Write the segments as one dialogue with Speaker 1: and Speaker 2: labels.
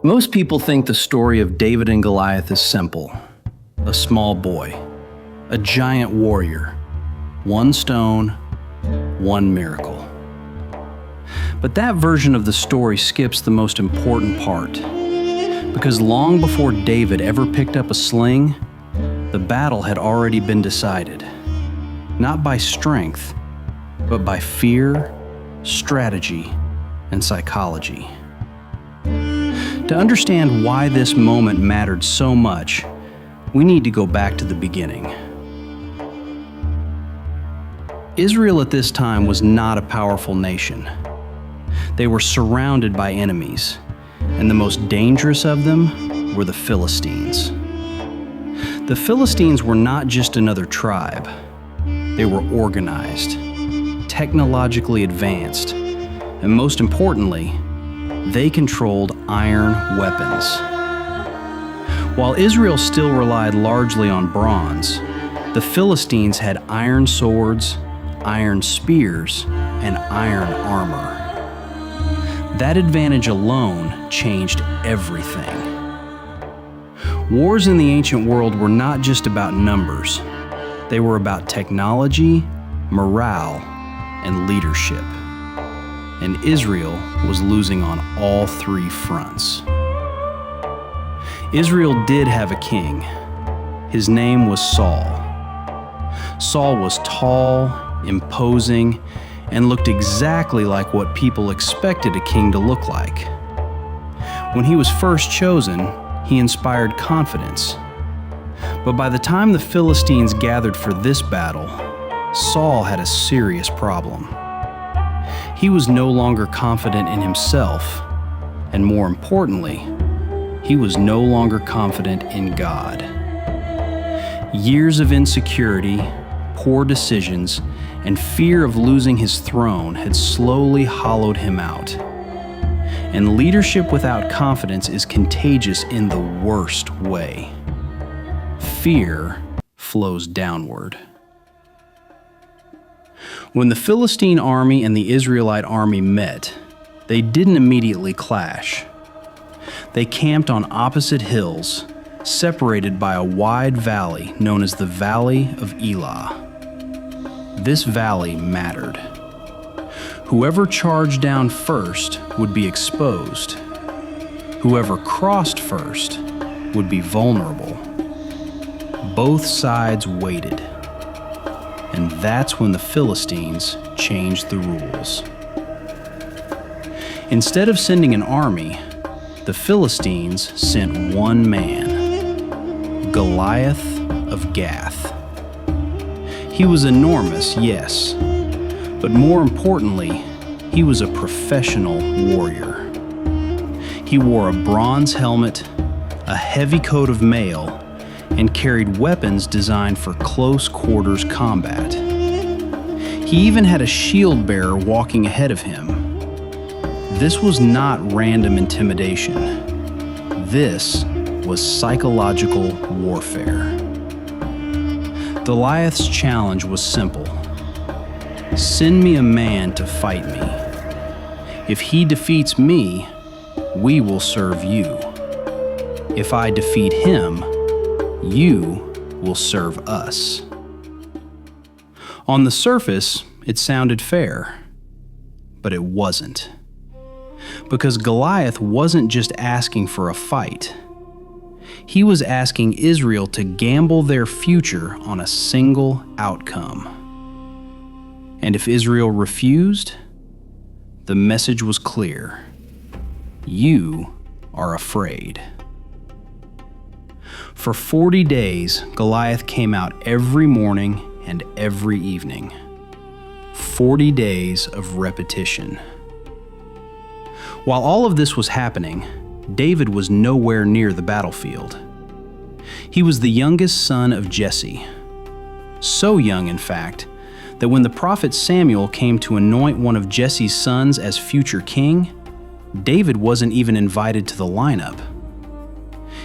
Speaker 1: Most people think the story of David and Goliath is simple. A small boy, a giant warrior, one stone, one miracle. But that version of the story skips the most important part. Because long before David ever picked up a sling, the battle had already been decided. Not by strength, but by fear, strategy, and psychology. To understand why this moment mattered so much, we need to go back to the beginning. Israel at this time was not a powerful nation. They were surrounded by enemies, and the most dangerous of them were the Philistines. The Philistines were not just another tribe. They were organized, technologically advanced, and most importantly, they controlled iron weapons. While Israel still relied largely on bronze, the Philistines had iron swords, iron spears, and iron armor. That advantage alone changed everything. Wars in the ancient world were not just about numbers. They were about technology, morale, and leadership. And Israel was losing on all three fronts. Israel did have a king. His name was Saul. Saul was tall, imposing, and looked exactly like what people expected a king to look like. When he was first chosen, he inspired confidence. But by the time the Philistines gathered for this battle, Saul had a serious problem. He was no longer confident in himself, and more importantly, he was no longer confident in God. Years of insecurity, poor decisions, and fear of losing his throne had slowly hollowed him out. And leadership without confidence is contagious in the worst way. Fear flows downward. When the Philistine army and the Israelite army met, they didn't immediately clash. They camped on opposite hills, separated by a wide valley known as the Valley of Elah. This valley mattered. Whoever charged down first would be exposed. Whoever crossed first would be vulnerable. Both sides waited. And that's when the Philistines changed the rules. Instead of sending an army, the Philistines sent one man, Goliath of Gath. He was enormous, yes, but more importantly, he was a professional warrior. He wore a bronze helmet, a heavy coat of mail, and carried weapons designed for close quarters combat. He even had a shield bearer walking ahead of him. This was not random intimidation. This was psychological warfare. Goliath's challenge was simple. Send me a man to fight me. If he defeats me, we will serve you. If I defeat him, you will serve us. On the surface, it sounded fair, but it wasn't. Because Goliath wasn't just asking for a fight. He was asking Israel to gamble their future on a single outcome. And if Israel refused, the message was clear. You are afraid. For 40 days, Goliath came out every morning and every evening. 40 days of repetition. While all of this was happening, David was nowhere near the battlefield. He was the youngest son of Jesse. So young, in fact, that when the prophet Samuel came to anoint one of Jesse's sons as future king, David wasn't even invited to the lineup.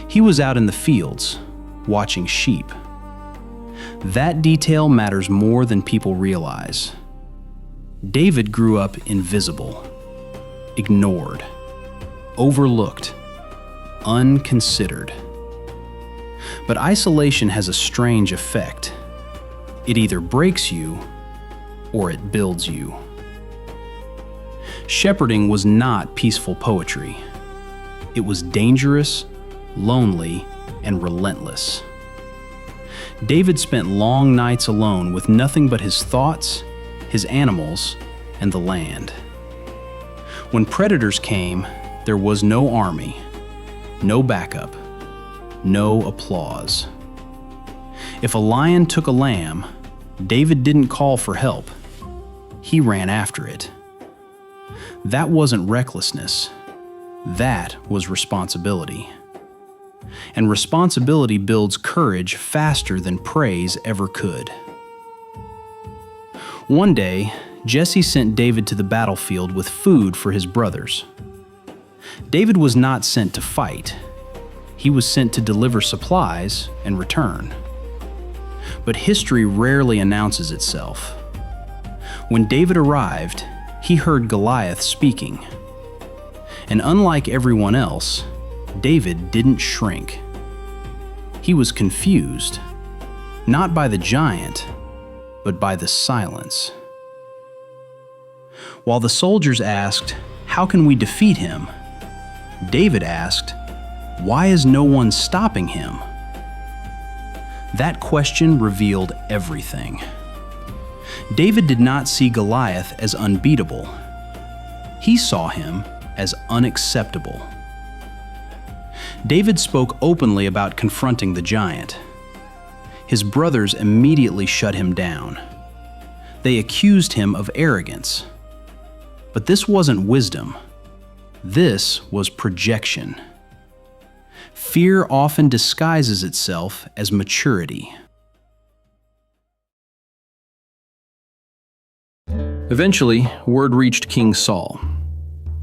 Speaker 1: He was out in the fields, watching sheep. That detail matters more than people realize. David grew up invisible, ignored, overlooked, unconsidered. But isolation has a strange effect. It either breaks you or it builds you. Shepherding was not peaceful poetry. It was dangerous, lonely, and relentless. David spent long nights alone with nothing but his thoughts, his animals, and the land. When predators came, there was no army, no backup, no applause. If a lion took a lamb, David didn't call for help. He ran after it. That wasn't recklessness. That was responsibility. And responsibility builds courage faster than praise ever could. One day, Jesse sent David to the battlefield with food for his brothers. David was not sent to fight. He was sent to deliver supplies and return. But history rarely announces itself. When David arrived, he heard Goliath speaking. And unlike everyone else, David didn't shrink. He was confused, not by the giant, but by the silence. While the soldiers asked, "How can we defeat him?" David asked, "Why is no one stopping him?" That question revealed everything. David did not see Goliath as unbeatable. He saw him as unacceptable. David spoke openly about confronting the giant. His brothers immediately shut him down. They accused him of arrogance. But this wasn't wisdom. This was projection. Fear often disguises itself as maturity. Eventually, word reached King Saul.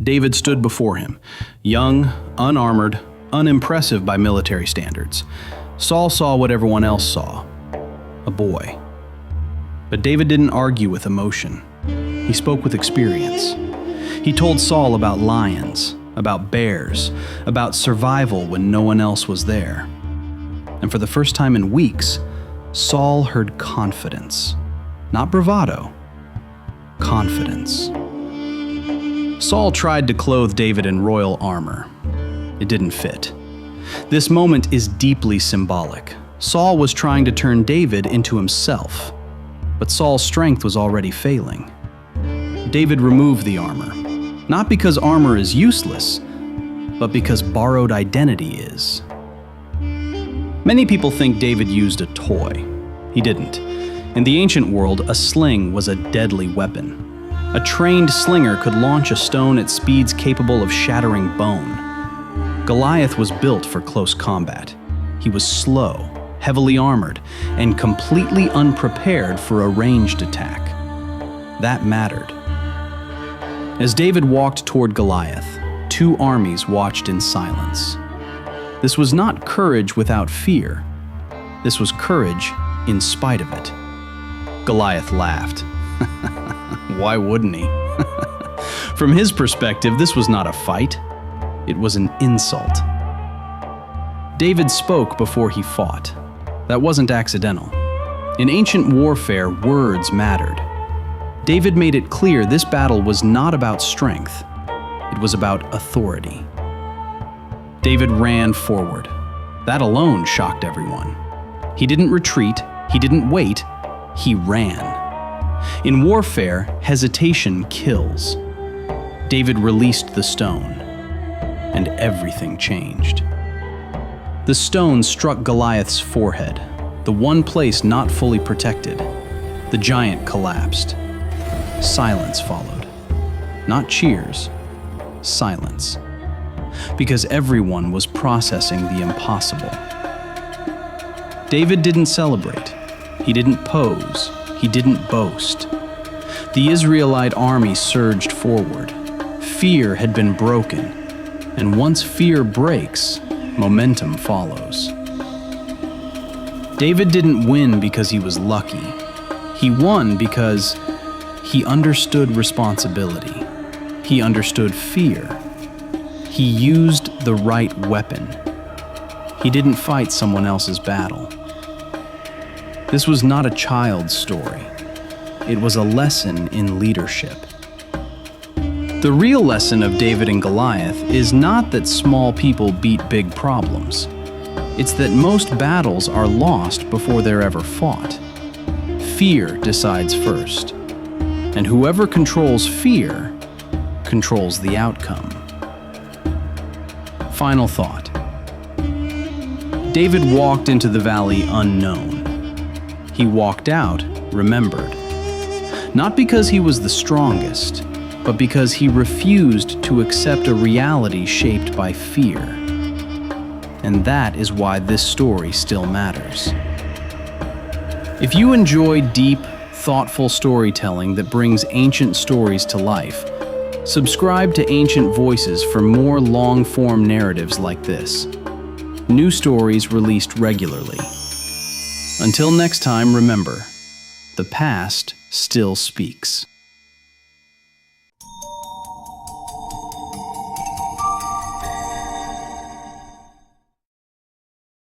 Speaker 1: David stood before him, young, unarmored, unimpressive by military standards. Saul saw what everyone else saw, a boy. But David didn't argue with emotion. He spoke with experience. He told Saul about lions, about bears, about survival when no one else was there. And for the first time in weeks, Saul heard confidence, not bravado, confidence. Saul tried to clothe David in royal armor. It didn't fit. This moment is deeply symbolic. Saul was trying to turn David into himself, but Saul's strength was already failing. David removed the armor, not because armor is useless, but because borrowed identity is. Many people think David used a toy. He didn't. In the ancient world, a sling was a deadly weapon. A trained slinger could launch a stone at speeds capable of shattering bone. Goliath was built for close combat. He was slow, heavily armored, and completely unprepared for a ranged attack. That mattered. As David walked toward Goliath, two armies watched in silence. This was not courage without fear. This was courage in spite of it. Goliath laughed. Why wouldn't he? From his perspective, this was not a fight. It was an insult. David spoke before he fought. That wasn't accidental. In ancient warfare, words mattered. David made it clear this battle was not about strength. It was about authority. David ran forward. That alone shocked everyone. He didn't retreat. He didn't wait. He ran. In warfare, hesitation kills. David released the stone, and everything changed. The stone struck Goliath's forehead, the one place not fully protected. The giant collapsed. Silence followed. Not cheers, silence. Because everyone was processing the impossible. David didn't celebrate. He didn't pose. He didn't boast. The Israelite army surged forward. Fear had been broken, and once fear breaks, momentum follows. David didn't win because he was lucky. He won because he understood responsibility. He understood fear. He used the right weapon. He didn't fight someone else's battle. This was not a child's story. It was a lesson in leadership. The real lesson of David and Goliath is not that small people beat big problems. It's that most battles are lost before they're ever fought. Fear decides first, and whoever controls fear controls the outcome. Final thought. David walked into the valley unknown. He walked out remembered. Not because he was the strongest, but because he refused to accept a reality shaped by fear. And that is why this story still matters. If you enjoy deep, thoughtful storytelling that brings ancient stories to life, subscribe to Ancient Voices for more long-form narratives like this. New stories released regularly. Until next time, remember, the past still speaks.